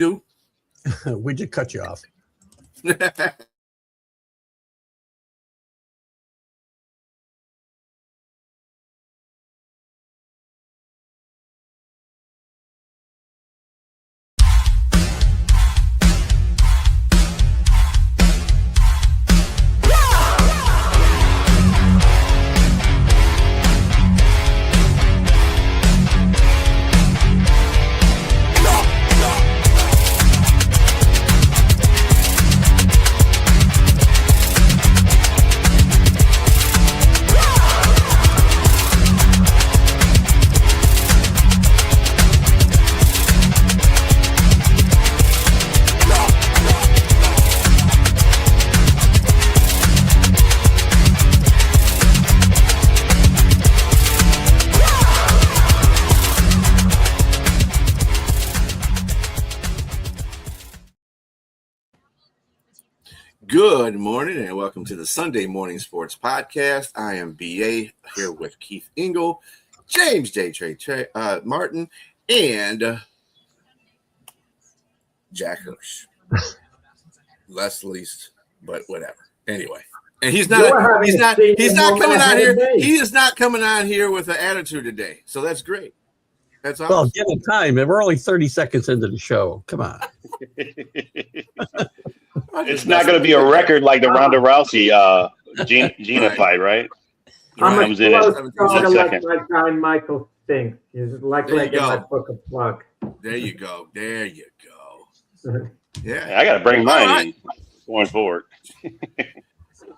do? We just cut you off. Good morning and welcome to the Sunday Morning Sports Podcast. I am BA here with Keith Engel, James J. Trey Martin, and Jack Hirsch. Less least, but whatever. Anyway, and he's not coming out here. He is not coming out here with an attitude today. So that's great. That's awesome. Well, give it time. We're only 30 seconds into the show. Come on. It's not going to be a record like the Ronda Rousey Gina fight, right? I'm like my guy Michael Spinks. He's like in my book of plug. There you go. Yeah, I got to bring mine going forward.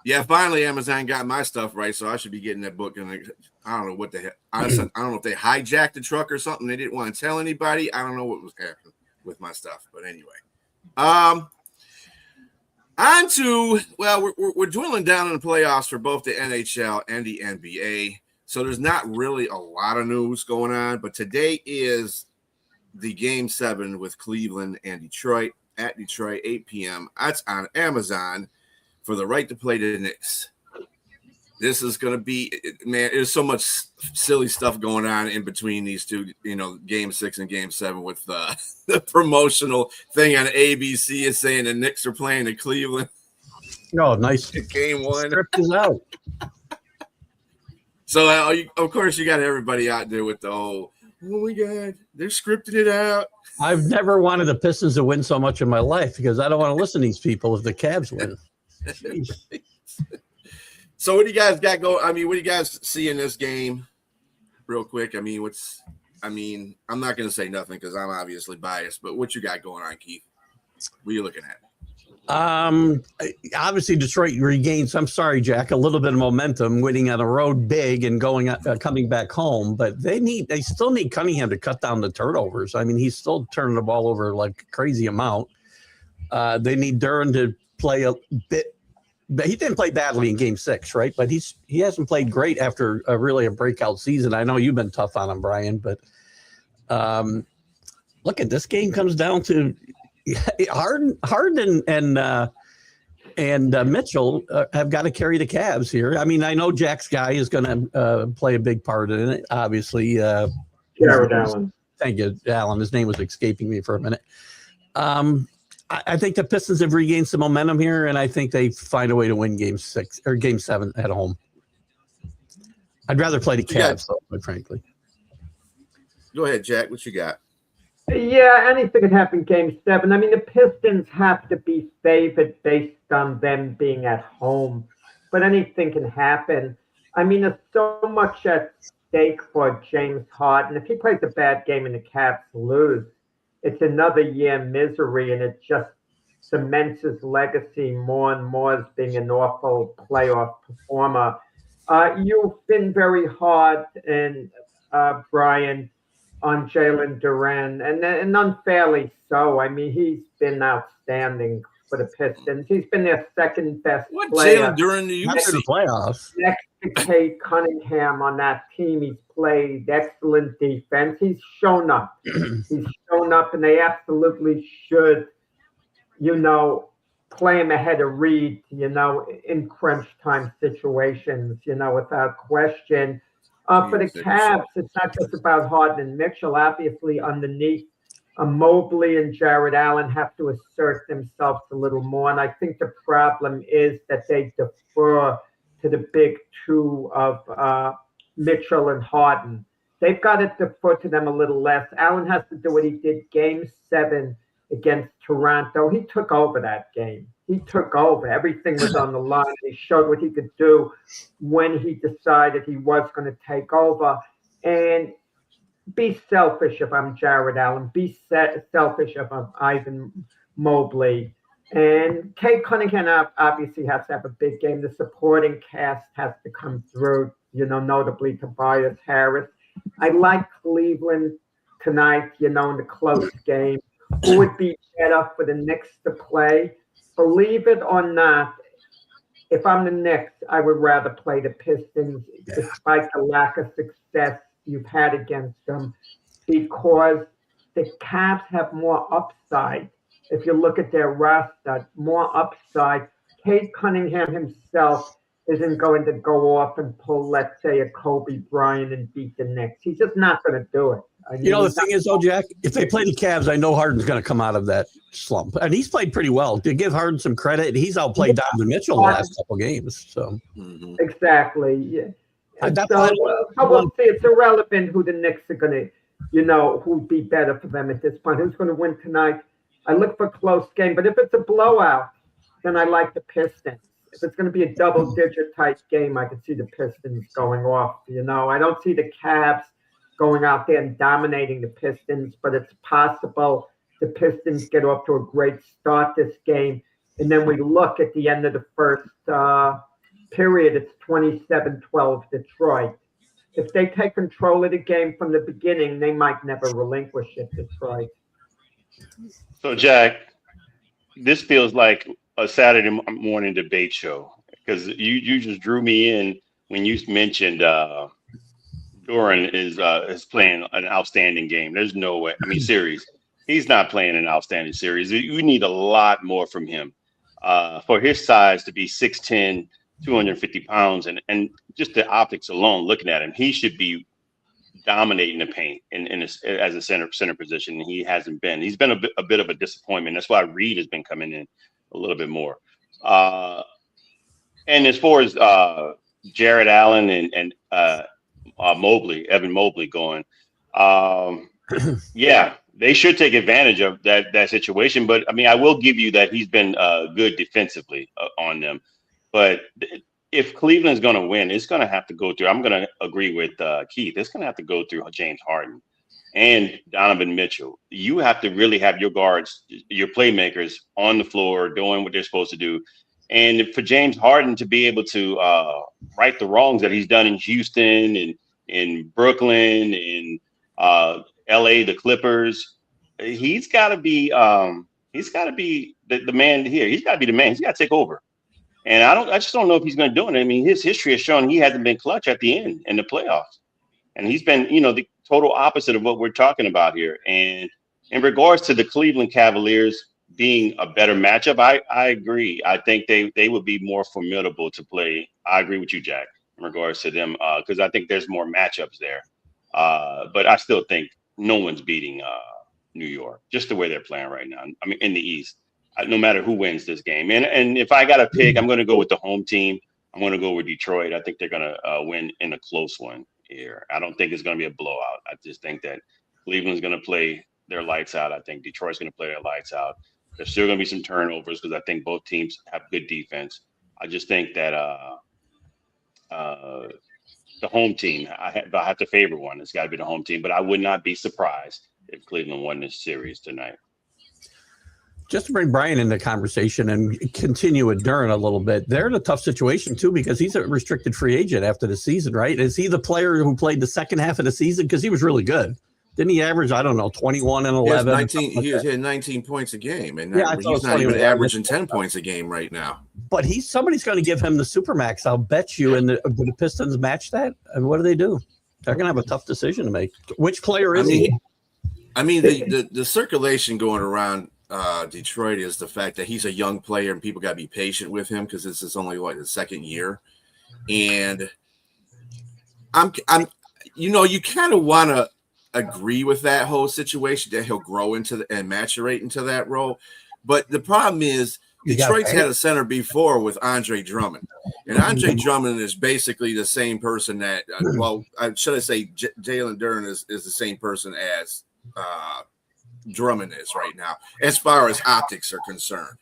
Yeah, finally Amazon got my stuff right, so I should be getting that book. And I don't know what the hell. Honestly, I don't know if they hijacked the truck or something. They didn't want to tell anybody. I don't know what was happening with my stuff, but anyway. On to, well, we're dwindling down in the playoffs for both the NHL and the NBA, so there's not really a lot of news going on, but today is the Game 7 with Cleveland and Detroit at Detroit, 8 p.m. That's on Amazon for the right to play the Knicks. This is going to be, man, there's so much silly stuff going on in between these two, Game 6 and Game 7 with the promotional thing on ABC is saying the Knicks are playing in Cleveland. Oh, nice. Game 1. Script is out. So, of course, you got everybody out there with the whole, oh, my God, they're scripting it out. I've never wanted the Pistons to win so much in my life because I don't want to listen to these people if the Cavs win. So what do you guys got going? I mean, what do you guys see in this game real quick? I mean, I'm not going to say nothing because I'm obviously biased, but what you got going on, Keith? What are you looking at? Obviously Detroit regains, I'm sorry, Jack, a little bit of momentum, winning on the road big and coming back home, but they still need Cunningham to cut down the turnovers. I mean, he's still turning the ball over like a crazy amount. They need Duren to play a bit. He didn't play badly in Game 6, right? But he hasn't played great after a breakout season. I know you've been tough on him, Brian, but look at this game comes down to Harden and Mitchell have got to carry the Cavs here. I mean, I know Jack's guy is going to play a big part in it. Obviously, Jared Allen. Thank you, Allen. His name was escaping me for a minute. I think the Pistons have regained some momentum here, and I think they find a way to win Game 6 or Game 7 at home. I'd rather play the Cavs, though, quite frankly. Go ahead, Jack. What you got? Yeah, anything could happen Game 7. I mean, the Pistons have to be favored based on them being at home, but anything can happen. I mean, there's so much at stake for James Harden. If he plays a bad game and the Cavs lose, it's another year misery, and it just cements his legacy more and more as being an awful playoff performer. You've been very hard, and Brian, on Jalen Duren, and unfairly so. I mean, he's been outstanding for the Pistons. He's been their second best player. What Jalen Duren do you see? The playoffs. Next to Cade Cunningham on that team, he's played excellent defense. He's shown up. And they absolutely should, play him ahead of Reed, in crunch time situations, without question. For the Cavs, it's not just about Harden and Mitchell. Obviously, underneath Mobley and Jared Allen have to assert themselves a little more. And I think the problem is that they defer to the big two of Mitchell and Harden. They've got to defer to them a little less. Allen has to do what he did game 7 against Toronto. He took over that game. He took over. Everything was on the line. He showed what he could do when he decided he was going to take over. And be selfish if I'm Jared Allen. Be selfish if I'm Ivan Mobley. And Kate Cunningham obviously has to have a big game. The supporting cast has to come through, notably Tobias Harris. I like Cleveland tonight, in the close game. Who would be better for the Knicks to play? Believe it or not, if I'm the Knicks, I would rather play the Pistons, despite the lack of success you've had against them, because the Cavs have more upside. If you look at their roster, more upside. Kate Cunningham himself isn't going to go off and pull, let's say, a Kobe Bryant and beat the Knicks. He's just not going to do it. The thing is, though, Jack, if they play the Cavs, I know Harden's going to come out of that slump. And he's played pretty well. To give Harden some credit, he's outplayed Donovan Mitchell the last couple games. So Exactly. Yeah. We'll see. It's irrelevant who the Knicks are going to, who'd be better for them at this point. Who's going to win tonight? I look for a close game. But if it's a blowout, then I like the Pistons. If it's going to be a double-digit type game, I can see the Pistons going off. I don't see the Cavs going out there and dominating the Pistons, but it's possible the Pistons get off to a great start this game. And then we look at the end of the first period, it's 27-12 Detroit. If they take control of the game from the beginning, they might never relinquish it, Detroit. So, Jack, this feels like a Saturday morning debate show, because you just drew me in when you mentioned Duran is playing an outstanding game. There's no way. I mean, series. He's not playing an outstanding series. You need a lot more from him for his size to be 6'10", 250 pounds, and just the optics alone, looking at him, he should be dominating the paint as a center position. And he hasn't been. He's been a bit of a disappointment. That's why Reed has been coming in a little bit more. And as far as Jared Allen and Mobley, Evan Mobley going, yeah, they should take advantage of that situation. But I mean, I will give you that he's been good defensively on them. But if Cleveland's going to win, it's going to have to go through. I'm going to agree with Keith. It's going to have to go through James Harden and Donovan Mitchell. You have to really have your guards, your playmakers on the floor doing what they're supposed to do. And for James Harden to be able to right the wrongs that he's done in Houston and in Brooklyn, in LA, the Clippers, he's got to be the man here. He's got to be the man. He's got to take over. And I just don't know if he's going to do it. I mean, his history has shown he hasn't been clutch at the end in the playoffs. And he's been, the total opposite of what we're talking about here. And in regards to the Cleveland Cavaliers being a better matchup, I agree. I think they would be more formidable to play. I agree with you, Jack, in regards to them, because I think there's more matchups there. But I still think no one's beating New York, just the way they're playing right now. I mean, in the East, no matter who wins this game. And if I got to pick, I'm going to go with the home team. I'm going to go with Detroit. I think they're going to win in a close one here. I don't think it's going to be a blowout. I just think that Cleveland's going to play their lights out. I think Detroit's going to play their lights out. There's still going to be some turnovers because I think both teams have good defense. I just think that the home team, I have to favor one. It's got to be the home team, but I would not be surprised if Cleveland won this series tonight. Just to bring Brian into the conversation and continue with Duran a little bit, they're in a tough situation too because he's a restricted free agent after the season, right? Is he the player who played the second half of the season? Because he was really good. Didn't he average, 21 and 11? He was hitting 19 points a game, and Yeah, he's not even averaging 10 points a game right now. But somebody's going to give him the Supermax, I'll bet you. And the Pistons match that? And what do? They're going to have a tough decision to make. Which player is he? I mean, the circulation going around Detroit is the fact that he's a young player and people got to be patient with him because this is only the second year. And I'm you kind of want to agree with that whole situation that he'll grow into and maturate into that role. But the problem is Detroit's had a center before with Andre Drummond, and Andre Drummond is basically the same person that, should I say Jalen Duren is the same person as Drummond is right now, as far as optics are concerned.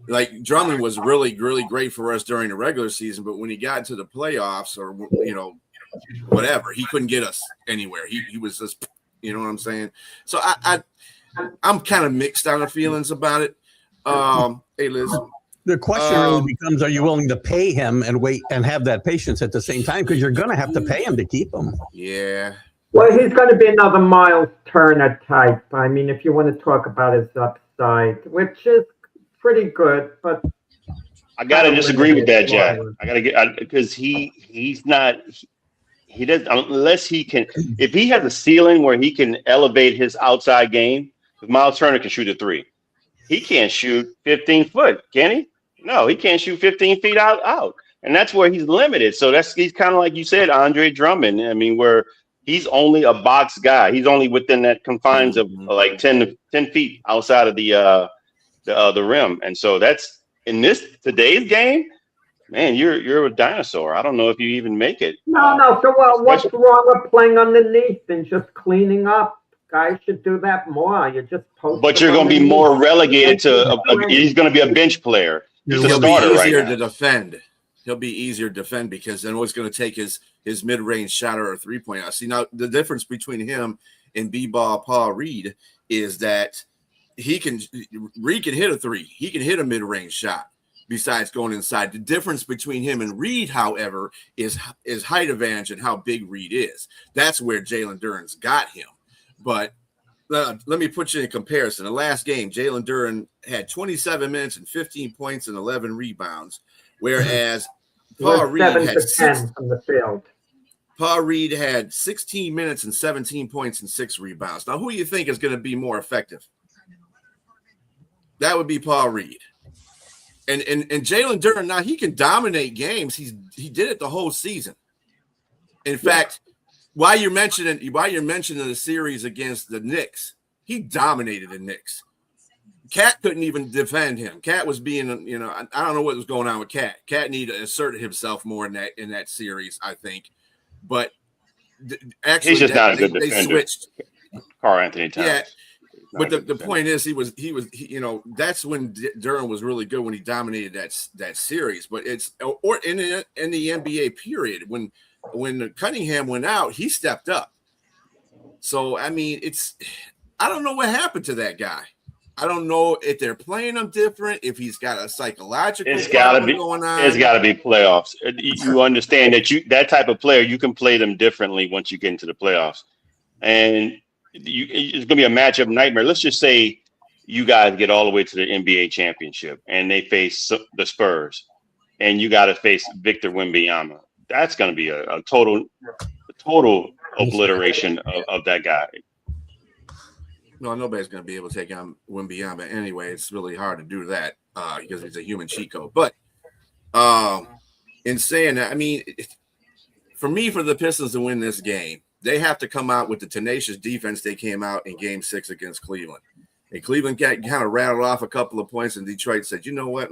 Like Drummond was really, really great for us during the regular season, but when he got into the playoffs or, whatever, he couldn't get us anywhere. He was just, you know what I'm saying? So I'm kind of mixed on the feelings about it. Hey, Liz. The question really becomes, are you willing to pay him and wait and have that patience at the same time? Because you're going to have to pay him to keep him. Yeah. Well, he's going to be another Miles Turner type. I mean, if you want to talk about his upside, which is pretty good, but I gotta disagree with that, Jack. I gotta get because he's not. He doesn't unless he can. If he has a ceiling where he can elevate his outside game, because Miles Turner can shoot a three, he can't shoot 15 foot, can he? No, he can't shoot 15 feet out, and that's where he's limited. So he's kind of like you said, Andre Drummond. I mean, where he's only a box guy. He's only within that confines of like 10 feet outside of the rim, and so that's in today's game. Man, you're a dinosaur. I don't know if you even make it. No. So what's wrong with playing underneath and just cleaning up? Guys should do that more. You just post. But you're going to be more relegated to. He's going to be a bench player. He's a starter right now. Easier to defend. He'll be easier to defend because then what's going to take his mid-range shot or a 3-point. See, now the difference between him and B-ball Paul Reed is that Reed can hit a three. He can hit a mid-range shot besides going inside. The difference between him and Reed, however, is height advantage and how big Reed is. That's where Jalen Duren's got him. But let me put you in comparison. The last game, Jalen Duren had 27 minutes and 15 points and 11 rebounds, whereas Paul Reed had 10 from the field. Paul Reed had 16 minutes and 17 points and 6 rebounds. Now, who do you think is going to be more effective? That would be Paul Reed. And Jalen Duren, now he can dominate games. He did it the whole season. In fact, while you're mentioning the series against the Knicks, he dominated the Knicks. Cat couldn't even defend him. Cat was being, I don't know what was going on with Cat. Cat needed to assert himself more in that series, I think. But actually, he's just not a good defender. They switched. Karl Anthony Towns. Yeah. But the point is, he was that's when Duren was really good when he dominated that series. But in the NBA period, when Cunningham went out, he stepped up. So I mean, I don't know what happened to that guy. I don't know if they're playing him different, if he's got a psychological problem going on. It's got to be playoffs. You understand that type of player, you can play them differently once you get into the playoffs, and it's going to be a matchup nightmare. Let's just say you guys get all the way to the NBA championship and they face the Spurs and you got to face Victor Wembanyama. That's going to be a total obliteration of that guy. No, nobody's going to be able to take on Wembanyama anyway. It's really hard to do that because he's a human cheat code. But in saying that, I mean, for the Pistons to win this game, they have to come out with the tenacious defense they came out in Game 6 against Cleveland. And Cleveland kind of rattled off a couple of points, and Detroit said, you know what,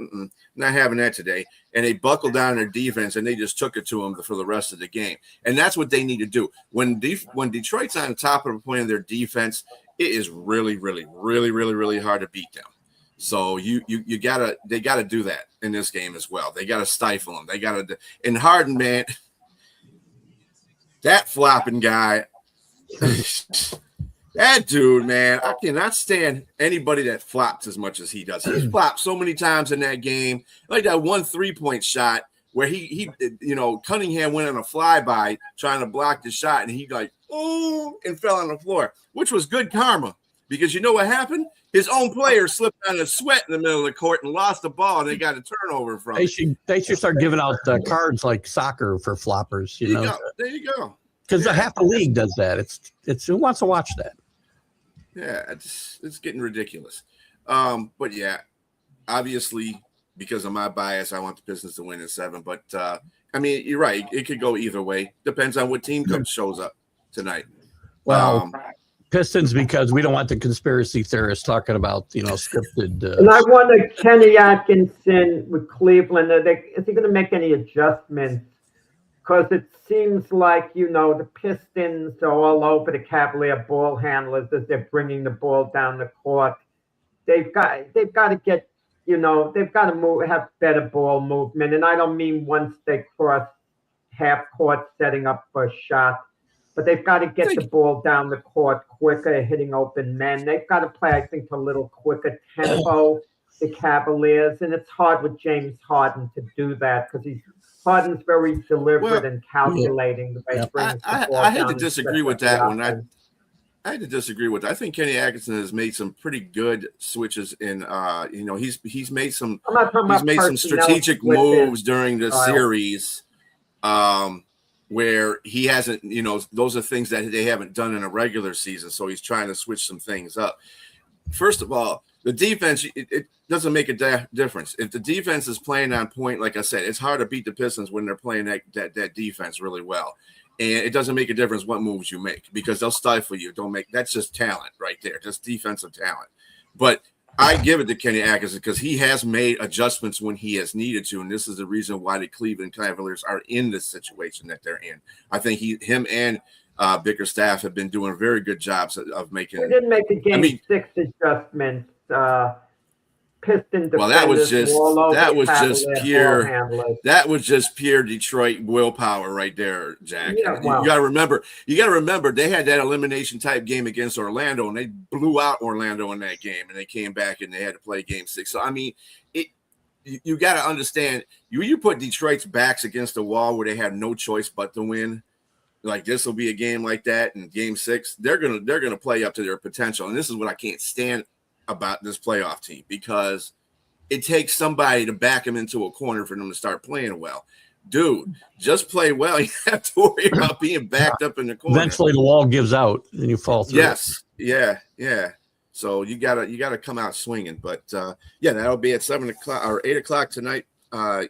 not having that today. And they buckled down their defense, and they just took it to them for the rest of the game. And that's what they need to do. When Detroit's on top of the point of their defense, it is really, really, really, really, really hard to beat them. So they gotta do that in this game as well. They gotta stifle them. They gotta. And Harden, man. That flopping guy, that dude, man, I cannot stand anybody that flops as much as he does. He flopped so many times in that game, like that 1 3-point shot where he Cunningham went on a flyby trying to block the shot, and he and fell on the floor, which was good karma because you know what happened? His own player slipped on a sweat in the middle of the court and lost the ball, and they got a turnover from it. They should start giving out cards like soccer for floppers. There you go. Because half the league does that. It's who wants to watch that? Yeah, it's getting ridiculous. But yeah, obviously because of my bias, I want the Pistons to win in 7. But I mean, you're right. It could go either way. Depends on what team shows up tonight. Well, Um, Pistons, because we don't want the conspiracy theorists talking about, scripted. And I wonder, Kenny Atkinson with Cleveland, is he going to make any adjustments? Because it seems like, the Pistons are all over the Cavalier ball handlers as they're bringing the ball down the court. They've got to get, they've got to have better ball movement. And I don't mean once they cross half court setting up for a shot, but they've got to get the ball down the court quicker, hitting open men. They've got to play, I think, a little quicker tempo, the Cavaliers. And it's hard with James Harden to do that because Harden's very deliberate and calculating the way he brings the ball I had down to disagree with that one. I had to disagree with that. I think Kenny Atkinson has made some pretty good switches in he's made some strategic moves during the series where he hasn't, those are things that they haven't done in a regular season. So he's trying to switch some things up. First of all, the defense, it doesn't make a difference. If the defense is playing on point, like I said, it's hard to beat the Pistons when they're playing that defense really well. And it doesn't make a difference what moves you make because they'll stifle you. That's just talent right there, just defensive talent. But I give it to Kenny Atkinson because he has made adjustments when he has needed to, and this is the reason why the Cleveland Cavaliers are in this situation that they're in. I think him and Bickerstaff have been doing very good jobs of making. They didn't make a game 6 adjustments. Piston defenders. Well, that was just pure Detroit willpower right there, Jack. Yeah, you got to remember they had that elimination type game against Orlando, and they blew out Orlando in that game, and they came back and they had to play game 6. So I mean, you got to understand you put Detroit's backs against the wall where they have no choice but to win. Like this will be a game like that in game 6. They're gonna play up to their potential, and this is what I can't stand about this playoff team because it takes somebody to back them into a corner for them to start playing well. Dude, just play well. You have to worry about being backed up in the corner. Eventually the wall gives out and you fall through. Yes. Yeah. So you gotta come out swinging. But that'll be at 7 o'clock or 8 o'clock tonight,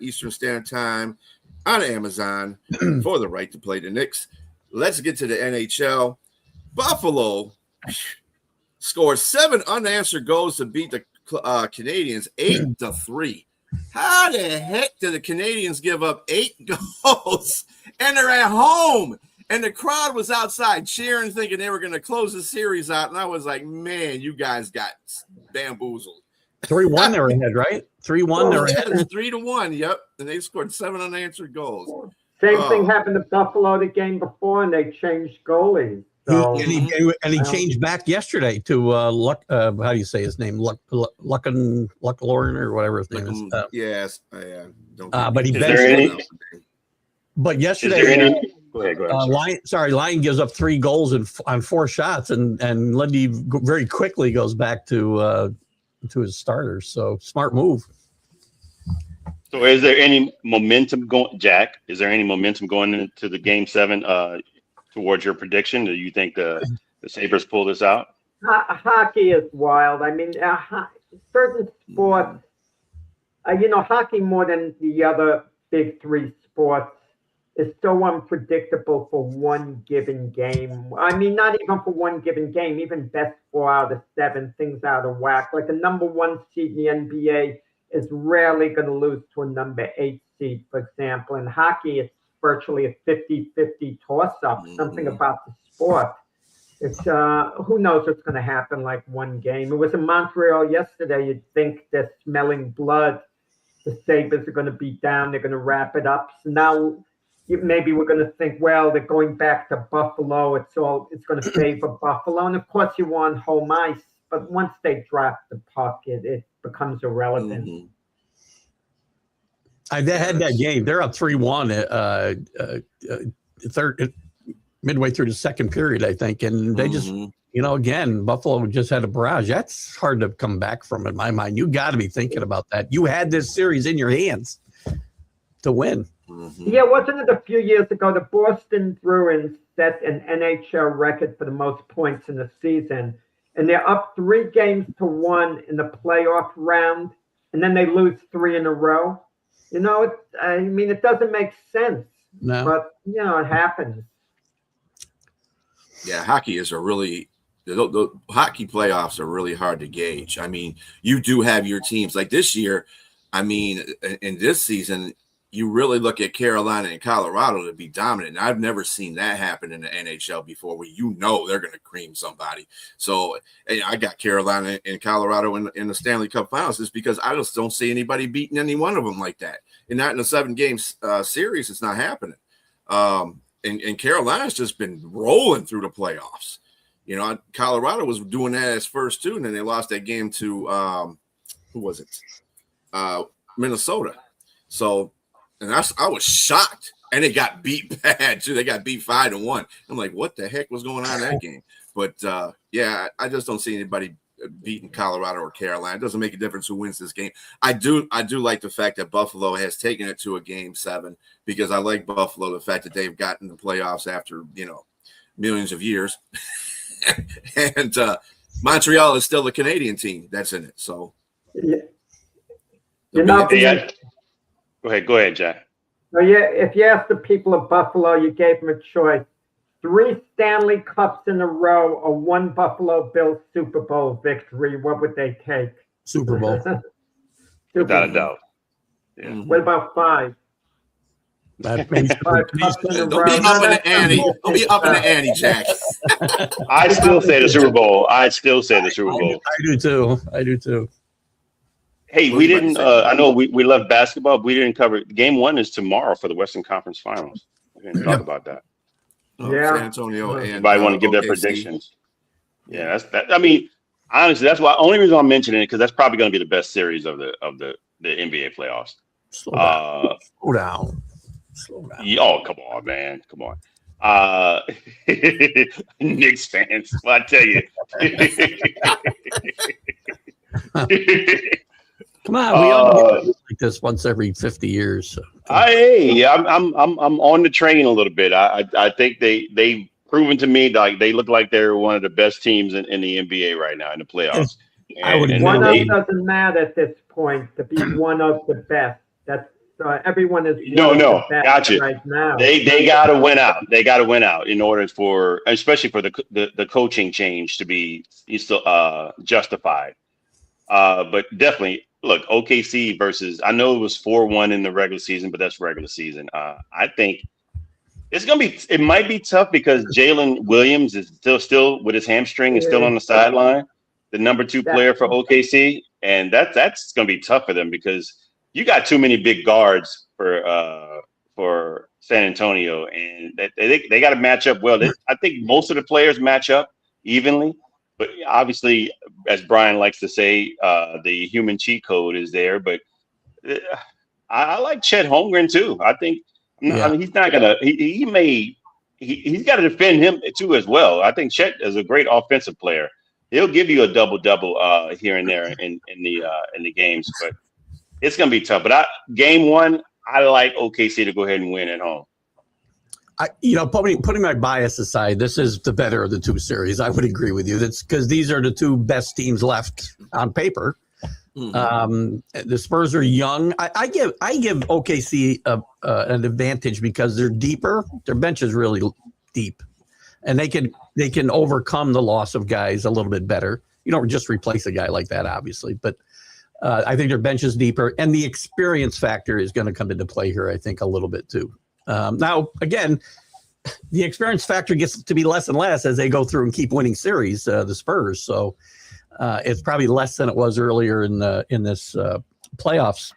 Eastern Standard Time on Amazon for the right to play the Knicks. Let's get to the NHL. Buffalo scored 7 unanswered goals to beat the Canadians 8-3. How the heck did the Canadians give up 8 goals and they're at home? And the crowd was outside cheering, thinking they were going to close the series out. And I was like, man, you guys got bamboozled. 3-1 they were ahead, right? 3-1 they were ahead. 3-1, yep. And they scored 7 unanswered goals. Same thing happened to Buffalo the game before, and they changed goalies. So, he changed back yesterday to how do you say his name? Luckin or whatever his name is. Yes, but he But yesterday, go ahead. Lion gives up 3 goals on 4 shots, and Lundy very quickly goes back to his starters. So smart move. So is there any momentum going, Jack? Is there any momentum going into the game 7 towards your prediction? Do you think the Sabres pull this out? Hockey is wild. I mean, certain sports, hockey more than the other big 3 sports is so unpredictable for one given game. I mean, not even for one given game, even best 4 out of 7, things out of whack. Like the number 1 seed in the NBA is rarely going to lose to a number 8 seed, for example. In hockey, it's virtually a 50-50 toss-up, something about the sport. It's who knows what's going to happen like one game. It was in Montreal yesterday. You'd think they're smelling blood. The Sabres are going to be down. They're going to wrap it up. So now maybe we're going to think, well, they're going back to Buffalo. It's going to favor Buffalo. And of course you want home ice, but once they drop the puck, it becomes irrelevant. Mm-hmm. They had that game. They're up 3-1 midway through the second period, I think. And they just, again, Buffalo just had a barrage. That's hard to come back from in my mind. You got to be thinking about that. You had this series in your hands to win. Mm-hmm. Yeah, wasn't it a few years ago the Boston Bruins set an NHL record for the most points in the season, and they're up 3-1 in the playoff round, and then they lose 3 in a row. It doesn't make sense. No. But, it happens. Yeah, hockey is the hockey playoffs are really hard to gauge. I mean, you do have your teams like this year. I mean, in this season, you really look at Carolina and Colorado to be dominant. And I've never seen that happen in the NHL before, where they're going to cream somebody. So I got Carolina and Colorado in the Stanley Cup Finals just because I just don't see anybody beating any one of them like that. And not in a 7-game series, it's not happening. And Carolina's just been rolling through the playoffs. You know, Colorado was doing that as first two, and then they lost that game to who was it? Minnesota. So, and I was shocked, and they got beat bad too. They got beat 5-1. I'm like, what the heck was going on in that game? But yeah, I just don't see anybody beating Colorado or Carolina. It doesn't make a difference who wins this game. I do like the fact that Buffalo has taken it to a game 7 because I like Buffalo. The fact that they've gotten the playoffs after millions of years. And Montreal is still the Canadian team that's in it. So, Yeah. Go ahead, Jack. So if you ask the people of Buffalo, you gave them a choice: 3 Stanley Cups in a row or 1 Buffalo Bills Super Bowl victory. What would they take? Super Bowl. Without a doubt. Yeah. What about 5? That means 5 cups in a don't row. be up in the ante. Don't be up in the ante, Jack. I still say the Super Bowl. I do too. Hey, we didn't. I know we left basketball. But we didn't cover. Game 1 is tomorrow for the Western Conference Finals. We didn't talk about that. Yeah. San Antonio and Everybody want to give their OKC. predictions. Yeah, that's that. I mean, honestly, that's why. Only reason I'm mentioning it because that's probably going to be the best series of the NBA playoffs. Slow down. Oh, come on, man. Come on. Knicks fans, well, I tell you. Come on, we all do like this once every 50 years. So. I'm on the train a little bit. I think they've proven to me like they look like they're one of the best teams in the NBA right now in the playoffs. One of doesn't matter at this point to be one of the best. That's everyone is no, gotcha. Right now. They got to win out. They got to win out in order for, especially for the coaching change to be still justified. But definitely, look, OKC versus, I know it was 4-1 in the regular season, but that's regular season. I think it might be tough because Jalen Williams is still with his hamstring, is still on the sideline, the number 2 player for OKC. And that's going to be tough for them because you got too many big guards for San Antonio, and they got to match up well. I think most of the players match up evenly, but obviously, as Brian likes to say, the human cheat code is there. But I like Chet Holmgren too. I think I mean, he's not gonna. He's got to defend him too as well. I think Chet is a great offensive player. He'll give you a double here and there in the games, but it's going to be tough. But game 1, I like OKC to go ahead and win at home. Putting my bias aside, this is the better of the 2 series. I would agree with you. That's because these are the 2 best teams left on paper. Mm-hmm. The Spurs are young. I give OKC an advantage because they're deeper. Their bench is really deep, and they can overcome the loss of guys a little bit better. You don't just replace a guy like that, obviously, but. I think their bench is deeper, and the experience factor is going to come into play here, I think, a little bit too. Now, again, the experience factor gets to be less and less as they go through and keep winning series, the Spurs. So it's probably less than it was earlier in this playoffs,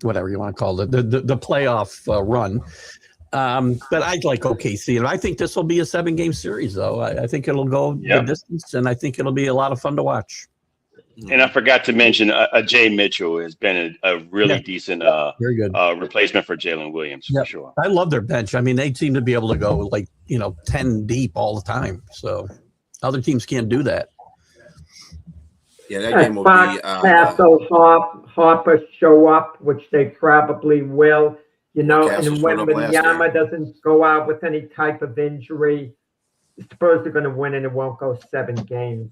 whatever you want to call it, the playoff run. But I'd like OKC, and I think this will be a 7-game series, though. I think it'll go the distance, and I think it'll be a lot of fun to watch. And I forgot to mention, Jay Mitchell has been a really decent very good replacement for Jalen Williams, for sure. I love their bench. I mean, they seem to be able to go 10 deep all the time. So other teams can't do that. Yeah, that game will be. Castle, Harper show up, which they probably will. And when Wembanyama doesn't go out with any type of injury, the Spurs are going to win, and it won't go 7 games.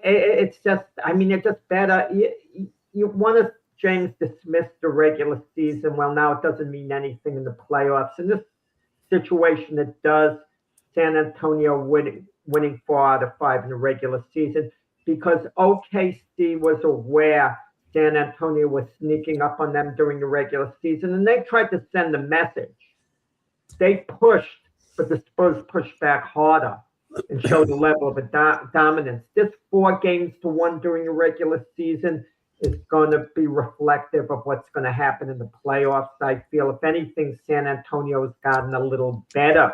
It's just, I mean, it's just better. You want to James dismissed the regular season. Well, now it doesn't mean anything in the playoffs. In this situation, it does. San Antonio winning 4 out of 5 in the regular season because OKC was aware San Antonio was sneaking up on them during the regular season, and they tried to send a message. They pushed, but the Spurs pushed back harder and showed a level of dominance. This 4-1 during the regular season is going to be reflective of what's going to happen in the playoffs. I feel, if anything, San Antonio has gotten a little better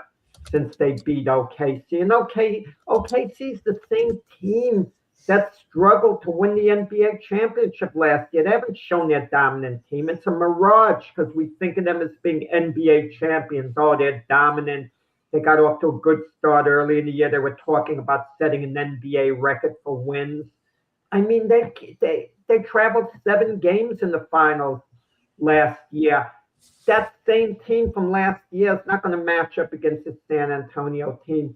since they beat OKC. And OKC is the same team that struggled to win the NBA championship last year. They haven't shown their dominant team. It's a mirage because we think of them as being NBA champions. Oh, they're dominant. They got off to a good start early in the year. They were talking about setting an NBA record for wins. I mean, they traveled 7 games in the finals last year. That same team from last year is not going to match up against the San Antonio team.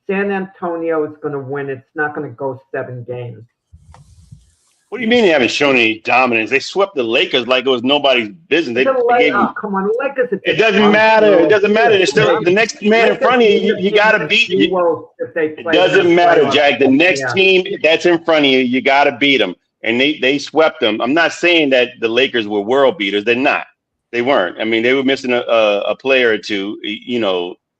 San Antonio is going to win. It's not going to go 7 games. What do you mean they haven't shown any dominance? They swept the Lakers like it was nobody's business. They gave them, come on, Lakers. it doesn't matter. It doesn't matter. It's still the next man in front of you. You got to beat. It doesn't matter, Jack. The next team that's in front of you, you got to beat them. And they swept them. I'm not saying that the Lakers were world beaters. They're not. They weren't. I mean, they were missing a player or two,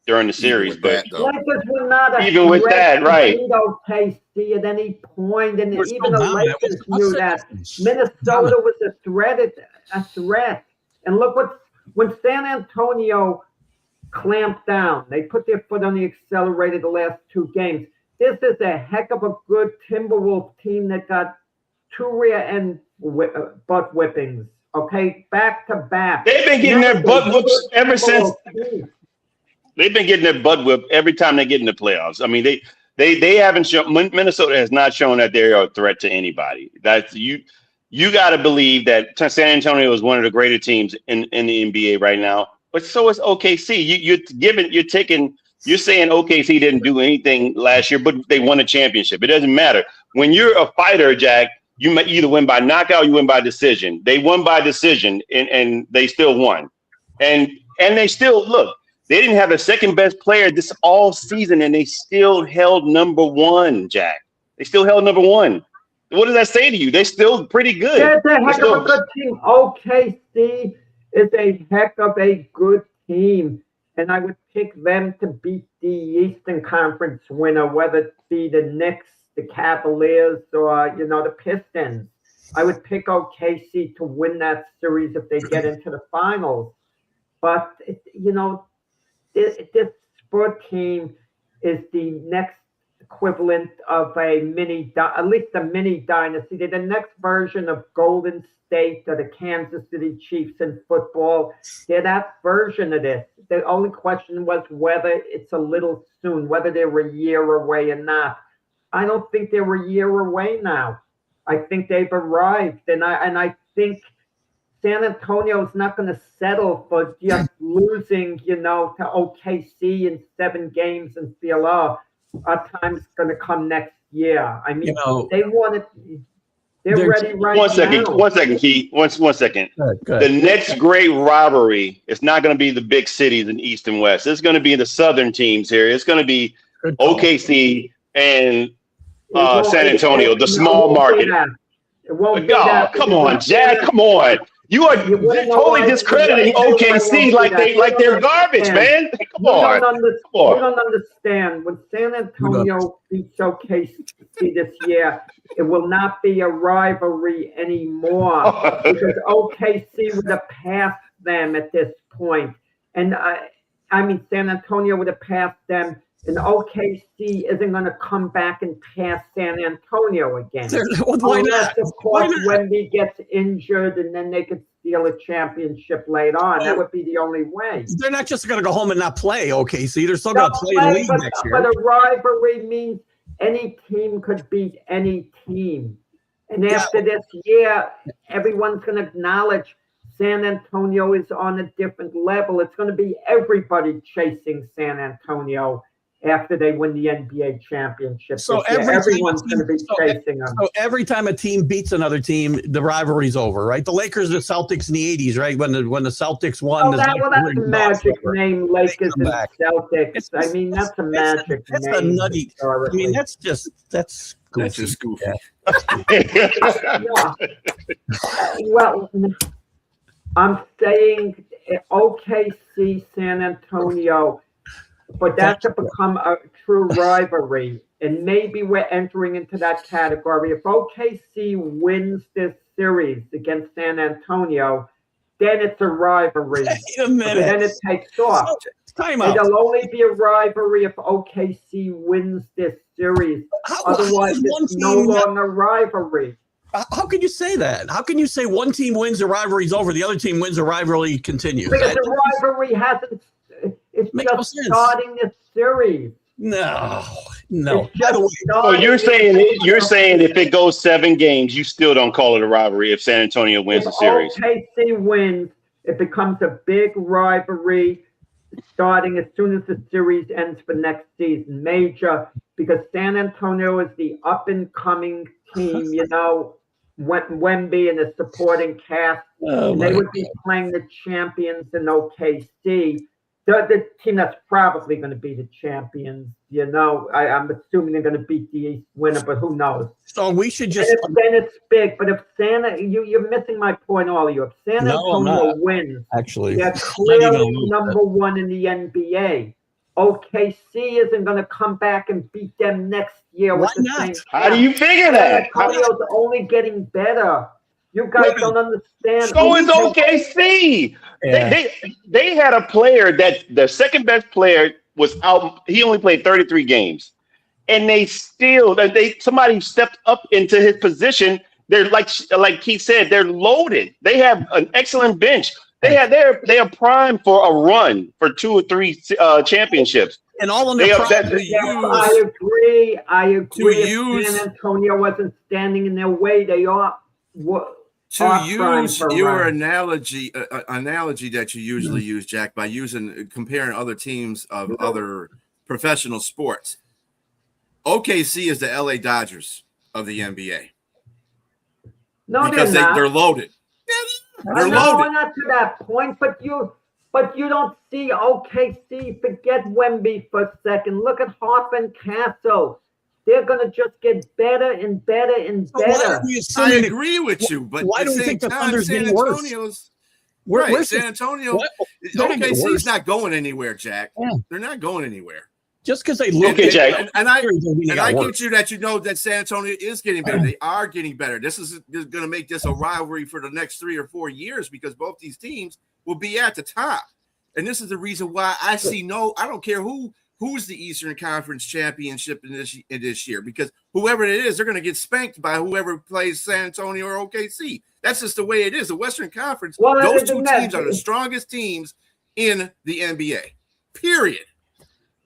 during the series. But Lakers were not even with that, right? OKC at any point, and even the Lakers knew that Minnesota was a threat. And look when San Antonio clamped down, they put their foot on the accelerator the last 2 games. This is a heck of a good Timberwolves team that got 2 rear end butt whippings. Okay, back to back. They've been getting their butt whoops ever since. They've been getting their butt whipped every time they get in the playoffs. I mean, they haven't shown. Minnesota has not shown that they are a threat to anybody. That's you. You got to believe that San Antonio is one of the greater teams in the NBA right now. But so is OKC. You're saying OKC didn't do anything last year, but they won a championship. It doesn't matter. When you're a fighter, Jack, you might either win by knockout, you win by decision. They won by decision, and they still won. And they still look. They didn't have a second best player this all season, and they still held number 1, Jack. They still held number 1. What does that say to you? They're still pretty good. They're a heck of a good team. OKC is a heck of a good team, and I would pick them to beat the Eastern Conference winner, whether it be the Knicks, the Cavaliers, or the Pistons. I would pick OKC to win that series if they get into the finals. But this sport team is the next equivalent of at least a mini dynasty. They're the next version of Golden State or the Kansas City Chiefs in football. They're that version of this. The only question was whether it's a little soon, whether they were a year away or not. I don't think they were a year away now. I think they've arrived, and I think San Antonio is not going to settle for just losing, to OKC in 7 games and feel, our time's going to come next year. I mean, they want it. They're ready right now. One second, Keith. One second. Good. The next great rivalry is not going to be the big cities in East and West. It's going to be the Southern teams here. It's going to be OKC and San Antonio, the small market. It won't be that. Come on, Jack. Come on. You are totally discrediting OKC like they're garbage, man. Come on. You don't understand. When San Antonio beats OKC this year, it will not be a rivalry anymore because OKC would have passed them at this point. And I mean, San Antonio would have passed them, and OKC isn't going to come back and pass San Antonio again. Unless, of course, Wemby gets injured and then they could steal a championship later on. That would be the only way. They're not just going to go home and not play OKC. They're still going to play in the league next year. But a rivalry means any team could beat any team. And after this year, everyone's going to acknowledge San Antonio is on a different level. It's going to be everybody chasing San Antonio. after they win the NBA championship. So this year. Everyone's going to be chasing them. So every time a team beats another team, the rivalry's over, right? The Lakers, the Celtics in the '80s, right? When the Celtics won. That's a magic name, Lakers and Celtics. I mean, that's a magic that's name. That's a nutty. I mean, that's goofy. That's just goofy. Yeah. Well, I'm saying OKC, San Antonio, but that to become a true rivalry. And maybe we're entering into that category. If OKC wins this series against San Antonio, then it's a rivalry. Wait a minute. Then it takes off. Time out. It'll only be a rivalry if OKC wins this series. Otherwise, it's no longer a rivalry. How can you say that? How can you say one team wins, the rivalry's over, the other team wins, the rivalry continues? Because the rivalry hasn't. It's just starting this series. No. By the way, so you're saying if it goes 7 games, you still don't call it a rivalry if San Antonio wins the series? If OKC wins, it becomes a big rivalry starting as soon as the series ends for next season. Major, because San Antonio is the up and coming team. Wemby and the supporting cast. They would be playing the champions in OKC. The team that's probably going to be the champions. I'm assuming they're going to beat the East winner, but who knows? So we should just. Then it's big. But if you're missing my point, all of you. If San Antonio wins, actually, they're clearly number one in the NBA. OKC isn't going to come back and beat them next year. Why not? How do you figure that? Antonio's only getting better. You guys don't understand. So is OKC. Yeah. They had a player that the second best player was out. He only played 33 games, and somebody stepped up into his position. They're like Keith said, they're loaded. They have an excellent bench. They are primed for a run for 2 or 3 championships. And all in the I agree. If San Antonio wasn't standing in their way, they are. To use your analogy that you usually use, Jack, by comparing other teams of other professional sports, OKC is the LA Dodgers of the NBA. No, because they're not. They're loaded. They're loaded. Not to that point, but you don't see OKC. Forget Wemby for a second. Look at Harper and Castle. They're going to just get better and better and better. I agree with you, but why do we think the Thunder's getting worse? San Antonio, OKC is not going anywhere, Jack. Yeah. They're not going anywhere. Just because they look at Jack. And I get you that that San Antonio is getting better. They are getting better. This is going to make this a rivalry for the next 3 or 4 years because both these teams will be at the top. And this is the reason why I see I don't care who's the Eastern Conference championship in this year, because whoever it is, they're going to get spanked by whoever plays San Antonio or OKC. That's just the way it is. The Western Conference, those 2 teams are the strongest teams in the NBA, period.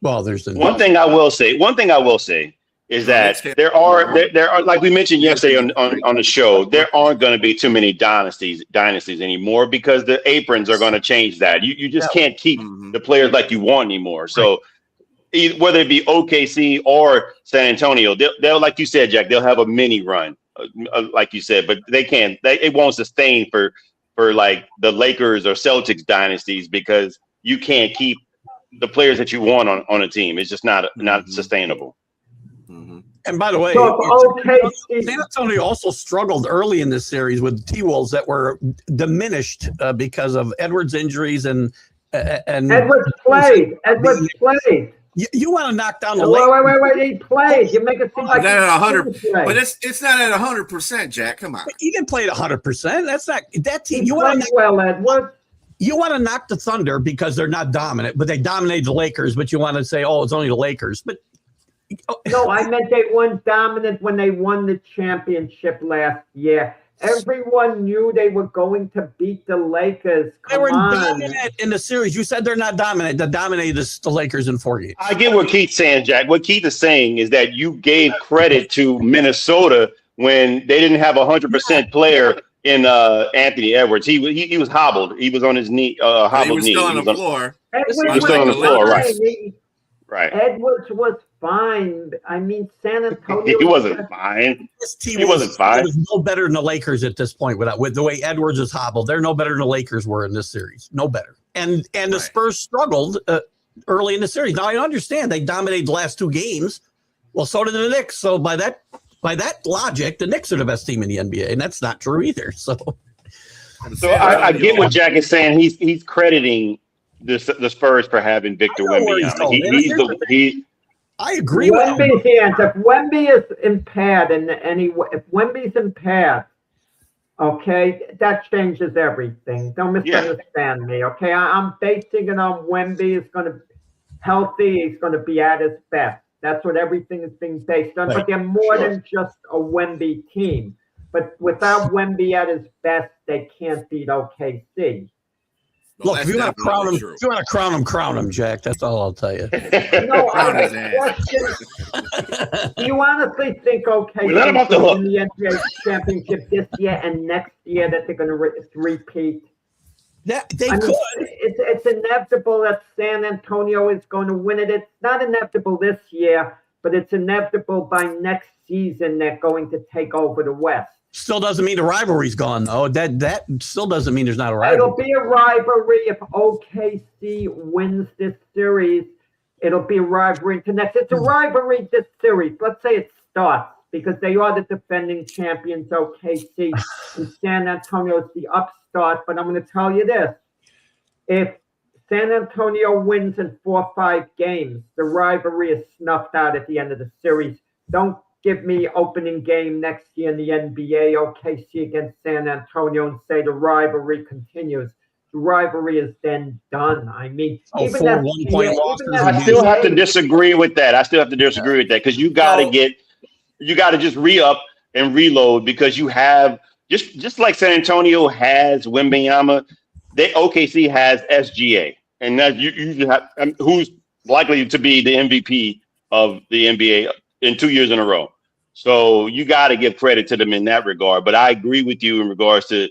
Well, there's one thing I will say is that there are like we mentioned yesterday on the show, there aren't going to be too many dynasties anymore because the aprons are going to change that. You just can't keep the players like you want anymore. So whether it be OKC or San Antonio, they'll like you said, Jack, they'll have a mini run, like you said, but it won't sustain for like the Lakers or Celtics dynasties because you can't keep the players that you want on a team. It's just not sustainable. Mm-hmm. And by the way, San Antonio also struggled early in this series with T-Wolves that were diminished because of Edwards' injuries and Edwards played. You want to knock down the Wait. He played. You make it seem like at 100, but it's not at 100%, Jack. Come on. He didn't play at 100%. That's not that team. Edwards. You want to knock the Thunder because they're not dominant, but they dominated the Lakers. But you want to say, oh, it's only the Lakers. But no, I meant they weren't dominant when they won the championship last year. Everyone knew they were going to beat the Lakers. They were dominant in the series. You said they're not dominant. They dominated the Lakers in 4 games. I get what Keith's saying, Jack. What Keith is saying is that you gave credit to Minnesota when they didn't have a 100% player in Anthony Edwards. He was hobbled. He was on his knee, hobbled knee. He was still on the floor. He was still on the floor, right. Right. Edwards was fine. I mean, San Antonio. He wasn't fine. This team He wasn't fine. was no better than the Lakers at this point with the way Edwards is hobbled. They're no better than the Lakers were in this series. No better. And the Right. Spurs struggled early in the series. Now I understand they dominated the last 2 games. Well, so did the Knicks. So by that logic, the Knicks are the best team in the NBA, and that's not true either. So I get what Jack is saying. He's crediting the Spurs for having Victor I know where he's Wembanyama. going. I agree with him. Wemby's hands. If Wemby is impaired if Wemby's impaired, okay, that changes everything. Don't misunderstand me, okay? I'm basing it on Wemby is going to healthy. He's going to be at his best. That's what everything is being based on. Right. But they're more than just a Wemby team. But without Wemby at his best, they can't beat OKC. Well, Look, if you want to crown him, Jack. That's all I'll tell you. No, Crown I his have ass. a question. Do you honestly think OKC We let him off the will hook. win the NBA championship this year and next year that they're going to repeat? They I mean, could. it's inevitable that San Antonio is going to win it. It's not inevitable this year, but it's inevitable by next season they're going to take over the West. Still doesn't mean the rivalry's gone, though. That still doesn't mean there's not a It'll rivalry. be a rivalry if OKC wins this series. It'll be a rivalry to next. It's a rivalry this series. Let's say it starts because they are the defending champions, OKC, and San Antonio is the upstart. But I'm going to tell you this. If San Antonio wins in 4 or 5 games, the rivalry is snuffed out at the end of the series. Don't give me opening game next year in the NBA, OKC against San Antonio, and say the rivalry continues. The rivalry is then done. I mean, Oh, even 4 that- 1-point even losses that- I still have to disagree with that. Because you got to just re-up and reload because you have just like San Antonio has Wembanyama, OKC has SGA, and that you have who's likely to be the MVP of the NBA in 2 years in a row. So you got to give credit to them in that regard. But I agree with you in regards to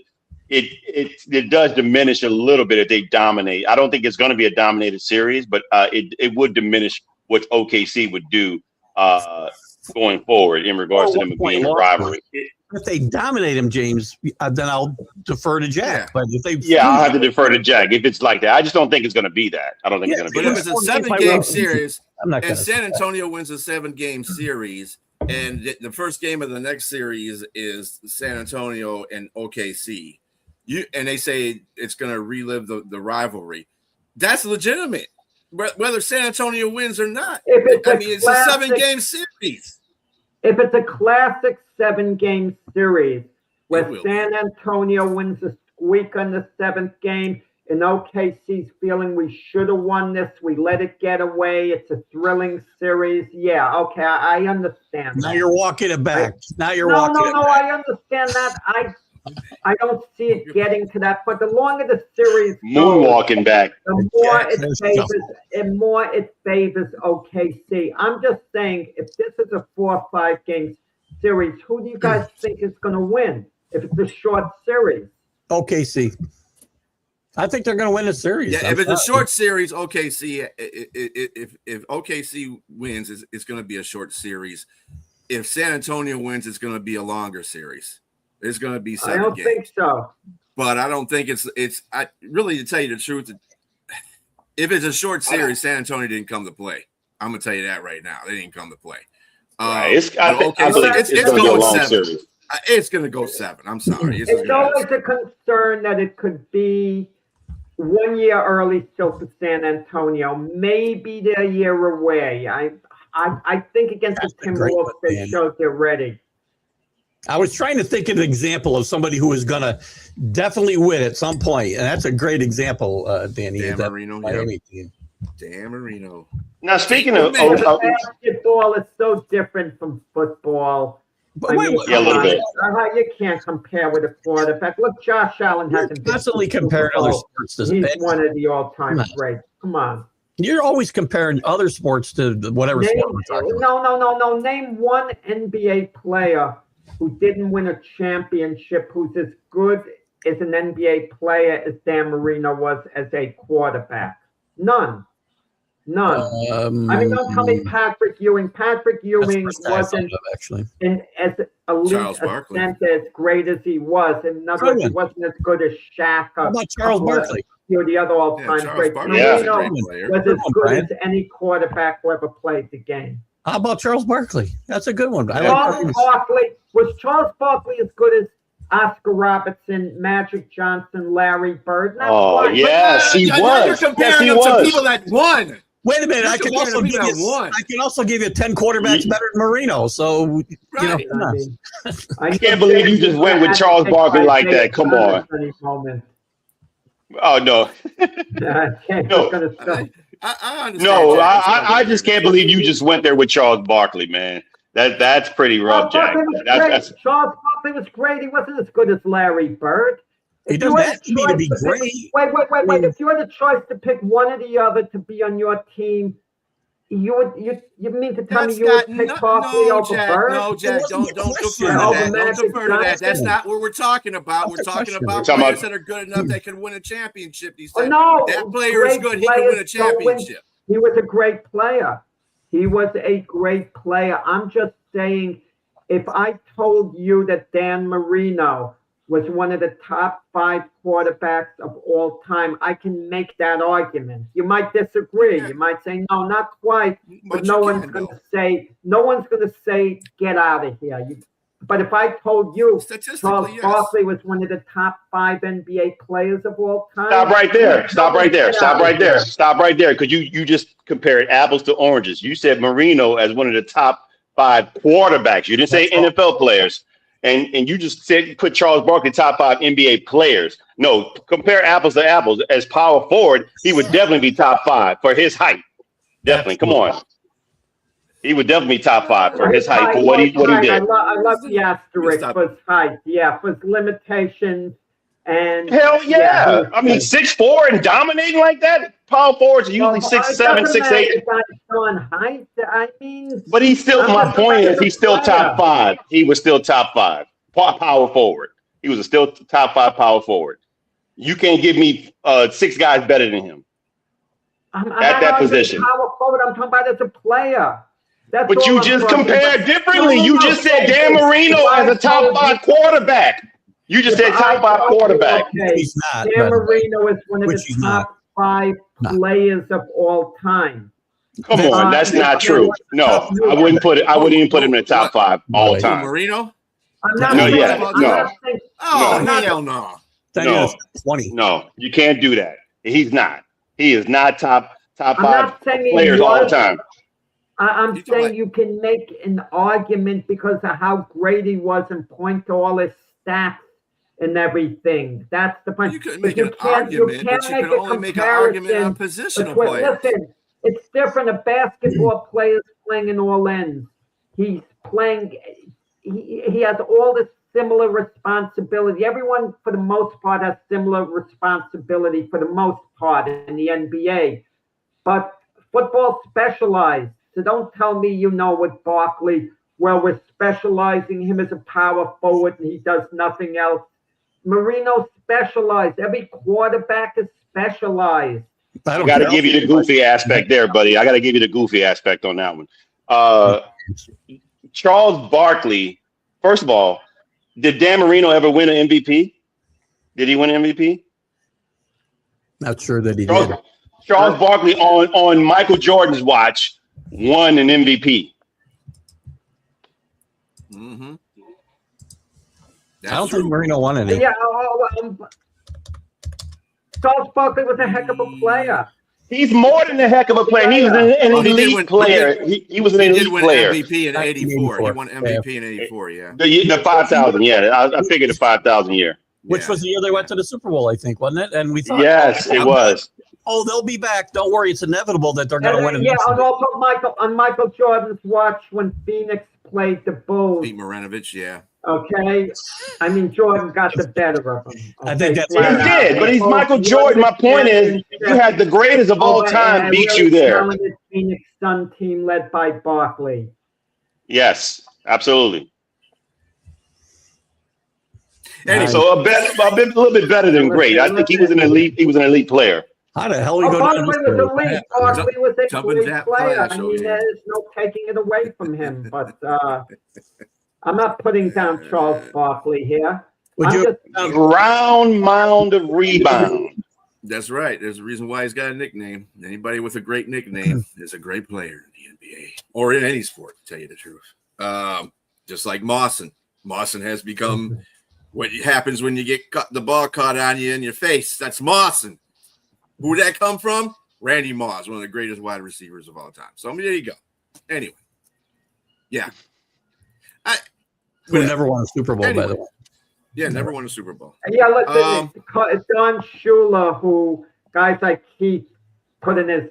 it does diminish a little bit if they dominate. I don't think it's going to be a dominated series, but it would diminish what OKC would do going forward in regards to them being a rivalry. If they dominate him, James, then I'll defer to Jack. Yeah. But if they Yeah, I'll have to defer to Jack if it's like that. I just don't think it's going to be that. I don't think it's going to But be if that. it's a 7-game series I'm not and going San Antonio wins a 7-game series, and the first game of the next series is San Antonio and OKC, and they say it's going to relive the rivalry, that's legitimate, whether San Antonio wins or not. It's a 7-game series. If it's a classic 7-game series where It will. San Antonio wins a squeak on the 7th game and OKC's feeling we should have won this, we let it get away, it's a thrilling series. Yeah, okay, I understand. Now that. you're walking it back. Now you're No, walking it back. I understand that. I don't see it getting to that, but the longer the series goes, Moonwalking back. the more Yeah, it there's favors OKC. I'm just saying, if this is a 4 or 5 game series, who do you guys think is going to win? If it's a short series, OKC. I think they're going to win the series. Yeah, if it's a short series, OKC. If OKC wins, it's going to be a short series. If San Antonio wins, it's going to be a longer series. It's going to be 7 I don't games. think so. But I don't think it's. I really, to tell you the truth, if it's a short series, San Antonio didn't come to play. I'm going to tell you that right now. They didn't come to play. I believe it's it's going to be a going long 7. series. It's going to go 7. I'm sorry. It's always a concern that it could be 1 year early still for San Antonio. Maybe they're a year away. I think against That's the a great Timberwolves, one, they man. showed they're ready. I was trying to think of an example of somebody who is going to definitely win at some point, and that's a great example, Danny. Dan that Marino. Miami team. Dan Marino. Now, speaking of, Basketball is so different from football. But I wait, mean, wait, Yeah, a little bit. You can't compare with a quarterback. Look, Josh Allen you're hasn't been constantly to the Super comparing other Bowl. sports to He's that. one of the all-time Come on. greats. Come on. You're always comparing other sports to whatever Name, sport we're talking about. no. Name one NBA player who didn't win a championship who's as good as an NBA player as Dan Marino was as a quarterback. None. None. I mean, don't tell me Patrick Ewing. Patrick Ewing that's the first guy I thought wasn't of, actually. in as elite Charles a Barkley. sense as great as he was. In other words, he wasn't as good as Shaq. How about Charles Barkley? The other all-time Charles great. Barkley was a Marino great player. was as Come on, good Brian. as any quarterback who ever played the game. How about Charles Barkley? That's a good one. I like Charles Barkley was Charles Barkley as good as Oscar Robertson, Magic Johnson, Larry Bird? Not Oh, quite. yes, he Now was. You're comparing Yes, he them to was. people that won. Wait a minute. You're I can comparing also to give people you. that won. I can also give you 10 quarterbacks better than Marino. So Right. you know, I mean, I can't believe you just went with Charles Barkley like that. Come on. Oh, no. No. I understand. No, Jack. I just can't believe you just went there with Charles Barkley, man. That's pretty rough, Jack. That's Charles Barkley was great. He wasn't as good as Larry Bird. he If doesn't you had have a to be choice to great. pick- Wait. If you had a choice to pick one or the other to be on your team, you mean to tell me That's you would pick not, Barkley no, over Jack. Bird? No, Jack. Don't defer to question. that. Over Don't Magic defer to that. That's Johnson. not what we're talking about. We're What's the talking question? about We're talking players about- that are good enough that can win a championship. He Oh, said no, that player is great good. He can win a players don't win. championship. He was a great player. He was a great player. I'm just saying, if I told you that Dan Marino was one of the top 5 quarterbacks of all time, I can make that argument. You might disagree. You might say, no, not quite. But no one's going to say, get out of here. But if I told you Charles Statistically, yes. Barkley was one of the top 5 NBA players of all time, Stop right there. Stop right there. Stop right there. Stop right there. Because you just compared apples to oranges. You said Marino as one of the top 5 quarterbacks. You didn't say NFL players. And you just said put Charles Barkley top 5 NBA players. No, compare apples to apples. As power forward, he would definitely be top 5 for his height. Definitely. Come on. He would definitely be top 5 for his height, for what he did. I love the asterisk for his height. Yeah, for his limitations. And Hell yeah. I mean, 6'4" and dominating like that? Power forwards are usually 6'7", 6'8". On height, I mean, But he's still, my point is, he's still top 5. He was still top 5 power forward. He was still top 5 power forward. You can't give me 6 guys better than him at that position. Power forward, I'm talking about as a player. That's But all you I'm just talking compared about. differently. No, You no, just said no. Dan Marino If as I a top told 5 quarterback. You just said top 5 quarterback. Okay, He's not. Dan but- Marino is one of Which the he's not. top 5 players of all time. Come on, that's not true. No, I wouldn't put it. I wouldn't even put him in the top 5 all time. Marino? I'm not No, saying, yeah, I'm no. not saying, Oh, No. hell no. That No. is 20. No, you can't do that. He's not. He is not top I'm 5 not saying he players all the was. time. I'm You talking saying about- you can make an argument because of how great he was and point to all his stats and everything. That's the point. You couldn't But make you an can't- argument, but you make can a only make an argument on comparison positional between- players. Listen, it's different. A basketball player is playing in all ends. He's playing. He has all the similar responsibility. Everyone, for the most part, has similar responsibility for the most part in the NBA. But football specialized. So don't tell me you know with Barkley, well, we're specializing him as a power forward and he does nothing else. Marino specialized. Every quarterback is specialized. I I don't got to care. give you the goofy aspect there, buddy. I got to give you the goofy aspect on that one. Charles Barkley, first of all, did Dan Marino ever win an MVP? Did he win an MVP? Not sure that he did. Charles Barkley on Michael Jordan's watch won an MVP. Mm-hmm. I don't think Marino won any. Yeah, Charles Barkley was a heck of a player. He's more than a heck of a player. He was an Oh, he did elite win- player. He was an He did elite win player. MVP in '84. He 84. won MVP in '84. Yeah. The 5,000, yeah. I figured the 5,000 year. Which Yeah. was the year they went to the Super Bowl, I think, wasn't it? And we thought, Yes, it was. oh, they'll be back. Don't worry, it's inevitable that they're going to win. Yeah, and also Michael Jordan's watch when Phoenix played the Bulls. Pete Marinovich. Yeah. Okay, I mean Jordan got the better of him. I think that's He right. did, but he's Michael Jordan. My point is, you had the greatest of all time beat you there. Phoenix Sun team led by Barkley. Yes, absolutely. Anyway, So a little bit better than great. I think he was an elite. He was an elite player. How the hell you Oh, go down Barkley this was road? elite. Barkley was a Jumping great jack player. flash I over mean, here. there's no taking it away from him. But I'm not putting down Charles Barkley here. Would I'm you? just A round mound of rebound. That's right. There's a reason why he's got a nickname. Anybody with a great nickname is a great player in the NBA or in any sport, to tell you the truth. Just like Mawson. Mawson has become what happens when you get the ball caught on you in your face. That's Mawson. Who did that come from? Randy Moss, one of the greatest wide receivers of all time. So there you go. Anyway, yeah. Who never won a Super Bowl, by the way. Yeah, never won a Super Bowl. yeah. Listen, it's Don Shula, who guys like Keith put in his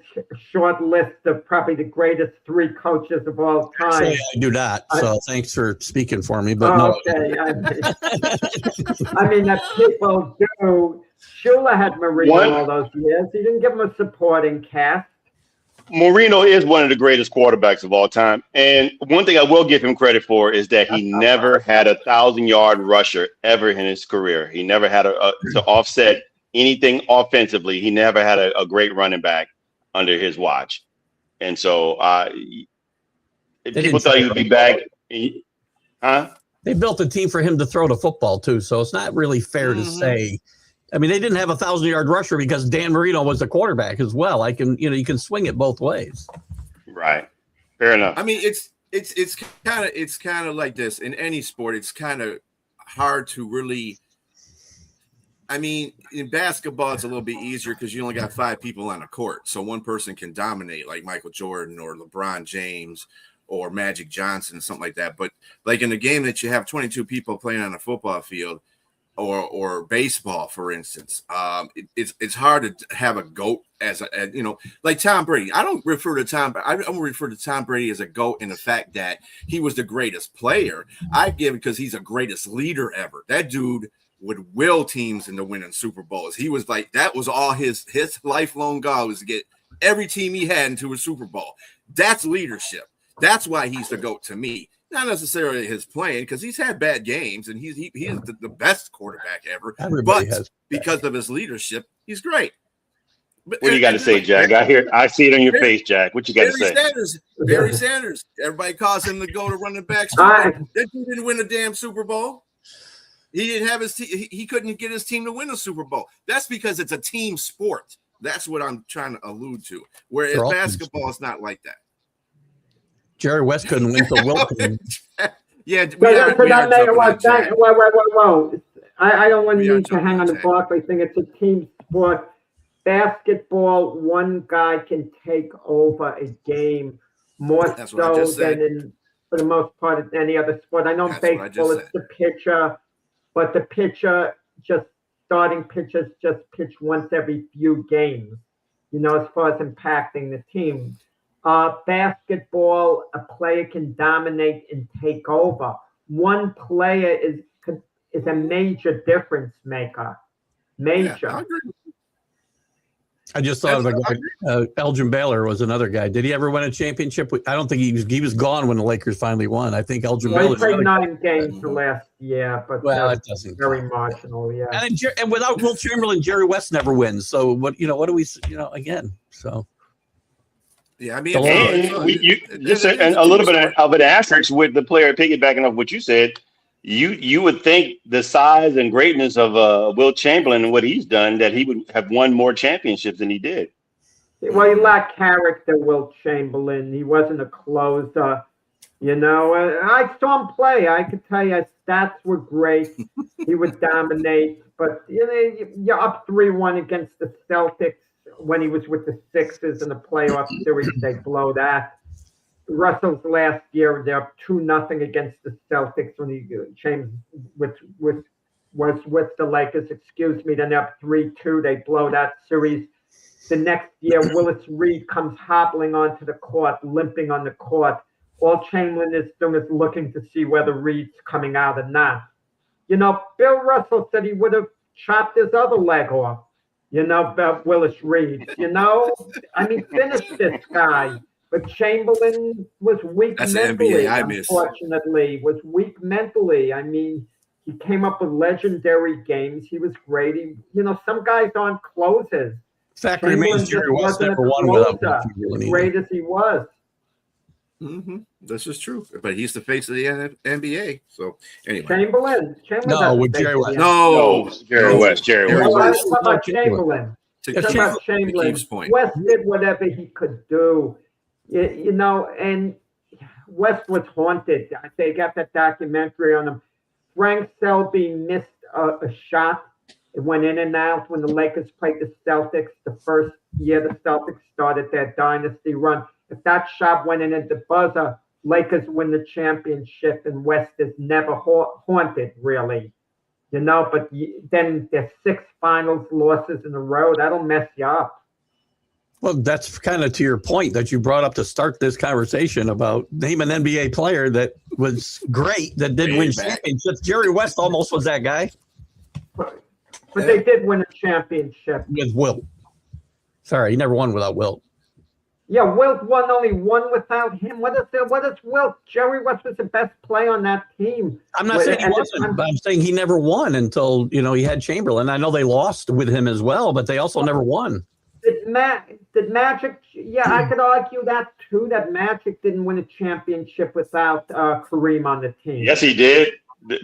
short list of probably the greatest 3 coaches of all time. Actually, I do not. So thanks for speaking for me. But no. Okay. I mean, that people do. Shula had Marino all those years. He didn't give him a supporting cast. Marino is one of the greatest quarterbacks of all time. And one thing I will give him credit for is that he never had 1,000-yard rusher ever in his career. He never had to offset anything offensively. He never had a great running back under his watch. And so people thought he would be back. They built a team for him to throw the football too. So it's not really fair to say. I mean, they didn't have 1,000-yard rusher because Dan Marino was the quarterback as well. You can swing it both ways. Right. Fair enough. I mean, it's kind of like this in any sport. It's kind of hard to really. I mean, in basketball, it's a little bit easier because you only got 5 people on a court, so one person can dominate, like Michael Jordan or LeBron James or Magic Johnson, something like that. But like in a game that you have 22 people playing on a football field. Or baseball, for instance, it's hard to have a GOAT as like Tom Brady. I don't refer to Tom. I don't refer to Tom Brady as a GOAT in the fact that he was the greatest player. I give it because he's the greatest leader ever. That dude would will teams into winning Super Bowls. He was like that was all his lifelong goal was to get every team he had into a Super Bowl. That's leadership. That's why he's the GOAT to me. Not necessarily his playing, because he's had bad games and he is the best quarterback ever. Everybody but has because of his leadership, he's great. But, what do you got to say, Jack? I see it on your face, Jack. What you got to say? Barry Sanders. Everybody calls him the go to running back. That dude didn't win a damn Super Bowl. He didn't have his team. He couldn't get his team to win a Super Bowl. That's because it's a team sport. That's what I'm trying to allude to. Whereas basketball is not like that. Jerry West couldn't win for Wilton. Yeah, whoa. I don't want you to hang on the Barkley thing. It's a team sport. Basketball, one guy can take over a game more so than for the most part in any other sport. I know in baseball it's the pitcher, but the pitcher starting pitchers just pitch once every few games, as far as impacting the team. Basketball, a player can dominate and take over. One player is a major difference maker. Major. Yeah, I agree. I just thought of a guy. Elgin Baylor was another guy. Did he ever win a championship? I don't think he was gone when the Lakers finally won. I think Elgin Baylor. He played 9 games the last year, but it doesn't very marginal. Yeah. And without Will Chamberlain, Jerry West never wins. So what do we again? So. Yeah, I mean, and a little bit of an asterisk with the player piggybacking off what you said. You would think the size and greatness of Will Chamberlain and what he's done that he would have won more championships than he did. Well, he lacked character, Will Chamberlain. He wasn't a closer. I saw him play. I could tell you his stats were great. He would dominate, but you're up 3-1 against the Celtics. When he was with the Sixers in the playoff series, they blow that. Russell's last year, they're up 2-0 against the Celtics when he changed was with the Lakers. Then they're up 3-2. They blow that series. The next year, Willis Reed comes hobbling onto the court, limping on the court. All Chamberlain is doing is looking to see whether Reed's coming out or not. Bill Russell said he would have chopped his other leg off. About Willis Reed, I mean, finish this guy. But Chamberlain was weak mentally, unfortunately, was weak mentally. I mean, he came up with legendary games. He was great. Some guys aren't closers. Fact Chamberlain remains, just Jerry West wasn't never a won without closer, Chamberlain as either. great as he was. This is true, but he's the face of the NBA. So anyway, Chamberlain No, not the with face Jerry of West. the No, Jerry West. Jerry Jerry No, I West. was talking about Chamberlain. To If Keith- About to Chamberlain. Keith's point, West did whatever he could do, you know, and West was haunted. They got that documentary on him. Frank Selby missed a shot. It went in and out when the Lakers played the Celtics the first year the Celtics started their dynasty run. If that shot went in at the buzzer, Lakers win the championship, and West is never haunted, really. You know, but then there's 6 finals losses in a row. That'll mess you up. Well, that's kind of to your point that you brought up to start this conversation about name an NBA player that was great that did Way win back. championships. Jerry West almost was that guy But they did win a championship. with Wilt. Sorry, he never won without Wilt. Yeah, Wilt won only one without him. What is Wilt? Jerry West was the best player on that team. I'm not Well, saying he at the wasn't, time- but I'm saying he never won until he had Chamberlain. I know they lost with him as well, but they also never won. Did Magic? Yeah, I could argue that too. That Magic didn't win a championship without Kareem on the team. Yes, he did.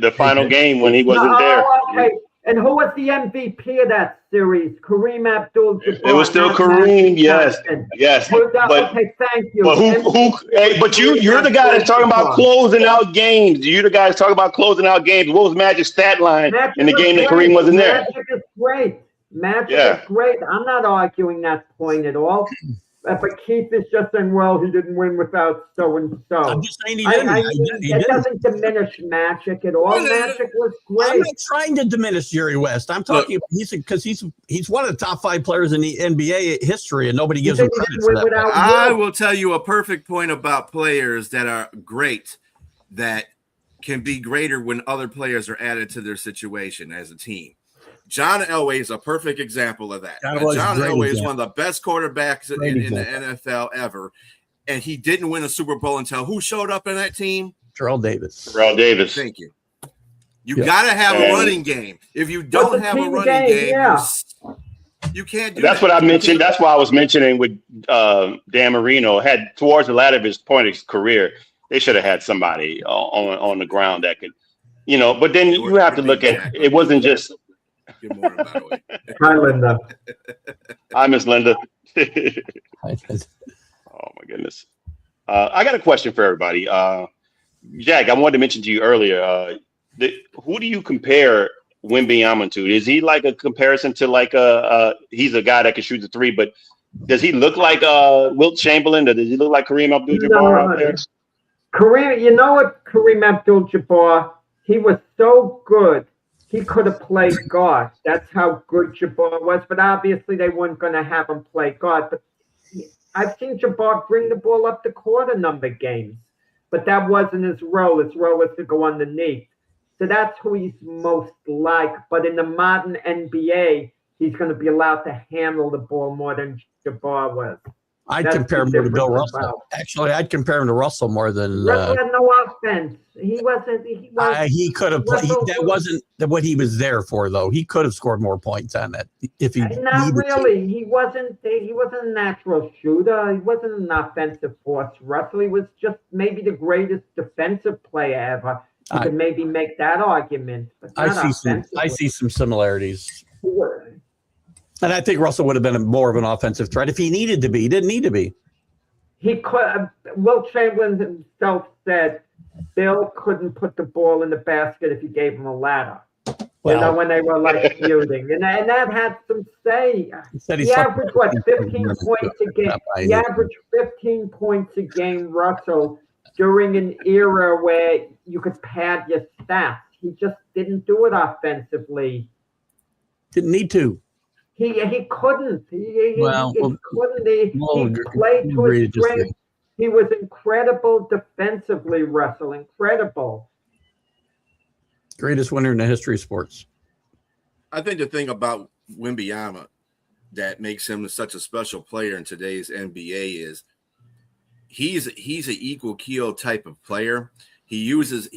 The final game when he wasn't No, there. Okay. And who was the MVP of that series? Kareem Abdul-Jabbar. It was still not Kareem. Magic Yes, Johnson. yes. Okay, thank you. But hey, but you're the guy that's talking about closing out games. You're the guy that's talking about closing out games. What was Magic's stat line in the game that Kareem wasn't there? Magic is great. Magic Yeah. is great. I'm not arguing that point at all. But Keith is just saying, well, he didn't win without so and so. I'm just saying he didn't. He It didn't. doesn't diminish Magic at all. Well, Magic was I'm great. not trying to diminish Jerry West. I'm talking because he's one of the top 5 players in the NBA history, and nobody gives You him think he credit didn't for win that. without I Wilt? will tell you a perfect point about players that are great that can be greater when other players are added to their situation as a team. John Elway is a perfect example of that. John Elway's John a great Elway is example. one of the best quarterbacks Great in the example. NFL ever, and he didn't win a Super Bowl until who showed up in that team? Terrell Davis. Terrell Davis. Thank you. You Yeah. got to have a And- running game. If you don't What's a have a team running game? game, Yeah. you can't do That's that. what I mentioned. That's why I was mentioning with Dan Marino had towards the latter of his point of his career, they should have had somebody on the ground that could, But then you have to look at it. Wasn't just. Good morning, by the way. Hi, Linda. Hi, Miss Linda. Oh I- my goodness. I got a question for everybody. Jack, I wanted to mention to you earlier. Who do you compare Wembanyama to? Is he like a comparison to he's a guy that can shoot the 3, but does he look like Wilt Chamberlain, or does he look like Kareem Abdul-Jabbar out there? Kareem, you know what? Kareem Abdul-Jabbar, he was so good. He could have played guard. That's how good Jabbar was. But obviously, they weren't going to have him play guard. But I've seen Jabbar bring the ball up the court a number of games. But that wasn't his role. His role was to go underneath. So that's who he's most like. But in the modern NBA, he's going to be allowed to handle the ball more than Jabbar was. I'd That's compare him the to Bill difference Russell. about- Actually, I'd compare him to Russell more than Russell had no offense. He wasn't. He was. he could have played. Russell- That wasn't what he was there for, though. He could have scored more points on that if he Not needed to. really. He wasn't a natural shooter. He wasn't an offensive force. Russell, he was just maybe the greatest defensive player ever. You could maybe make that argument. But I not see offensively. some similarities, He was- and I think Russell would have been more of an offensive threat if he needed to be. He didn't need to be. He could. Wilt Chamberlain himself said Bill couldn't put the ball in the basket if you gave him a ladder. Well, when they were like feuding, and that had some say. he said He he's averaged 15 points a game. He averaged 15 points a game, Russell, during an era where you could pad your stats. He just didn't do it offensively. Didn't need to. He couldn't. He Well, couldn't. He played to agree his to strength. disagree. He was incredible defensively, Russell. Incredible. Greatest winner in the history of sports. I think the thing about Wembanyama that makes him such a special player in today's NBA is he's an equal keel type of player. He uses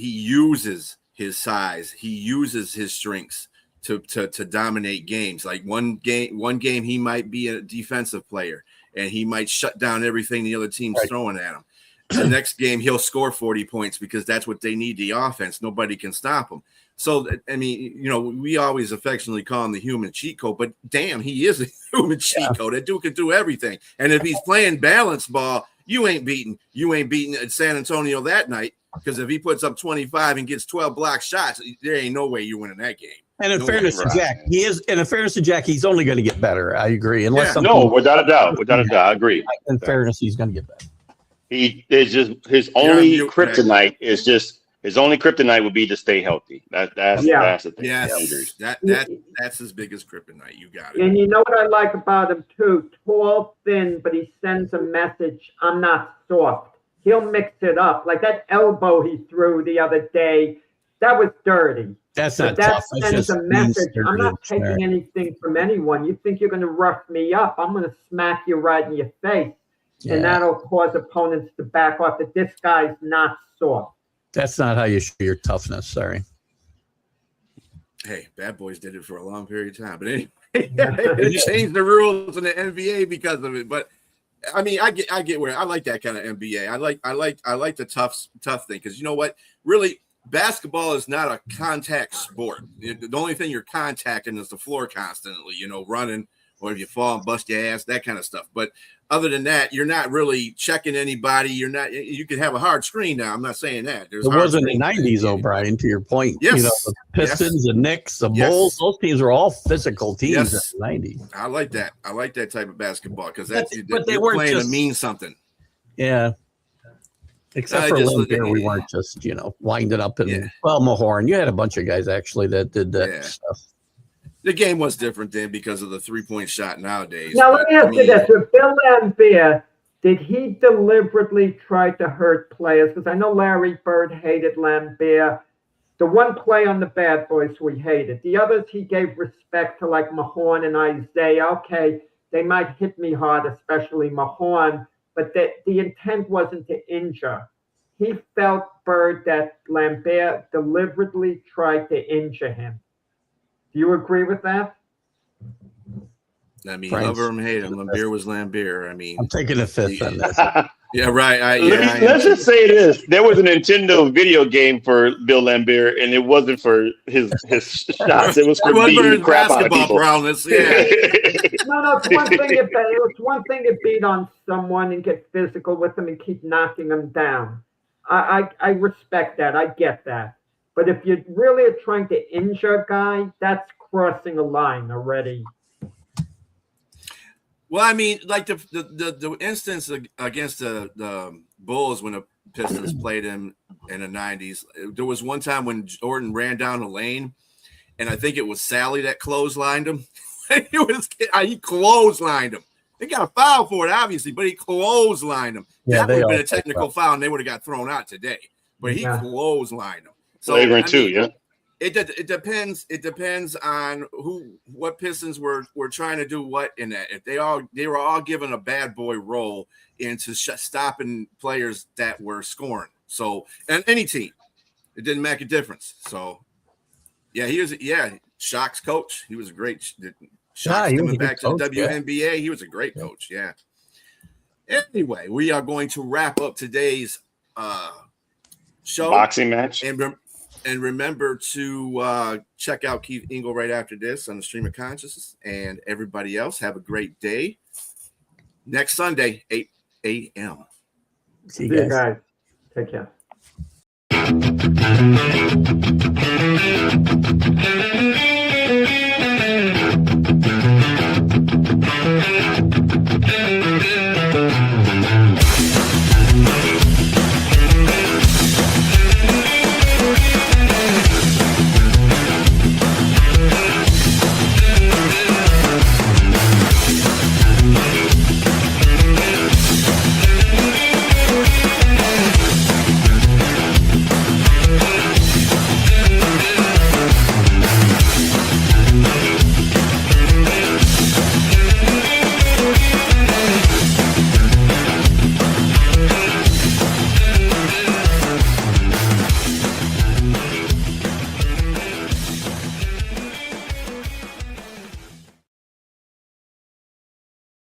his size. He uses his strengths to dominate games. Like one game he might be a defensive player and he might shut down everything the other team's throwing at him. The next game he'll score 40 points because that's what they need, the offense. Nobody can stop him. So, I mean, you know, we always affectionately call him the human cheat code, but damn, he is a human cheat code. That dude can do everything. And if he's playing balance ball, you ain't beating at San Antonio that night, because if he puts up 25 and gets 12 block shots, there ain't no way you're winning that game. And in fairness to Jack, he's only going to get better. I agree. Unless without a doubt, I agree. In fairness, he's going to get better. There's just his only kryptonite is just his only kryptonite would be to stay healthy. That's the thing. Yes, that's his biggest kryptonite. You got it. And you know what I like about him too? Tall, thin, but he sends a message. I'm not soft. He'll mix it up. Like that elbow he threw the other day, that was dirty. That's not that tough. sends a message. I'm not taking anything from anyone. You think you're going to rough me up? I'm going to smack you right in your face. Yeah. And that'll cause opponents to back off that this guy's not soft. That's not how you show your toughness. Sorry. Hey, bad boys did it for a long period of time. But anyway, they changed the rules in the NBA because of it. But I mean, I get where I like that kind of NBA. I like the tough thing, because you know what? Really, basketball is not a contact sport. The only thing you're contacting is the floor constantly, you know, running, or if you fall and bust your ass, that kind of stuff. But other than that, you're not really checking anybody. You can have a hard screen now. I'm not saying that. It wasn't the 90s, O'Brien, to your point. Yes. You know, the Pistons, the Knicks, the Bulls, those teams were all physical teams in the 90s. I like that. I like that type of basketball, because they're playing to mean something. Yeah. Except for Lambeer, we weren't just, you know, winding up and Mahorn. You had a bunch of guys actually that did that stuff. The game was different then because of the 3-point shot nowadays. Now, let me ask you this. With Bill Laimbeer, did he deliberately try to hurt players? Because I know Larry Bird hated Laimbeer. The one play on the Bad Boys we hated. The others he gave respect to, like Mahorn and Isaiah. Okay, they might hit me hard, especially Mahorn, but the intent wasn't to injure. He felt, Bird, that Laimbeer deliberately tried to injure him. Do you agree with that? I mean, love him, hate him. Laimbeer was Laimbeer. I mean, I'm taking a fifth on this. Yeah, right. Let's just say this: there was a Nintendo video game for Bill Laimbeer, and it wasn't for his shots. It was for beating the crap out of people. Brownness, No, it's one thing to beat on someone and get physical with them and keep knocking them down. I respect that. I get that. But if you really are trying to injure a guy, that's crossing a line already. Well, I mean, like the instance against the Bulls when the Pistons played him in the 90s, there was one time when Jordan ran down the lane, and I think it was Sally that clotheslined him. He clotheslined him. They got a foul for it, obviously, but he clotheslined him. That would have been a technical foul, and they would have got thrown out today. But he clotheslined him. So it depends. It depends on what Pistons were trying to do what in that. If they were all given a bad boy role into stopping players that were scoring. So, and any team, it didn't make a difference. So, yeah, he was Shock's coach. He was a great. Shock's coming back to the WNBA. He was a great coach. Yeah. Anyway, we are going to wrap up today's show, boxing match, and remember to check out Keith Ingle right after this on the Stream of Consciousness. And everybody else, have a great day. Next Sunday, 8 a.m. See you guys. Take care.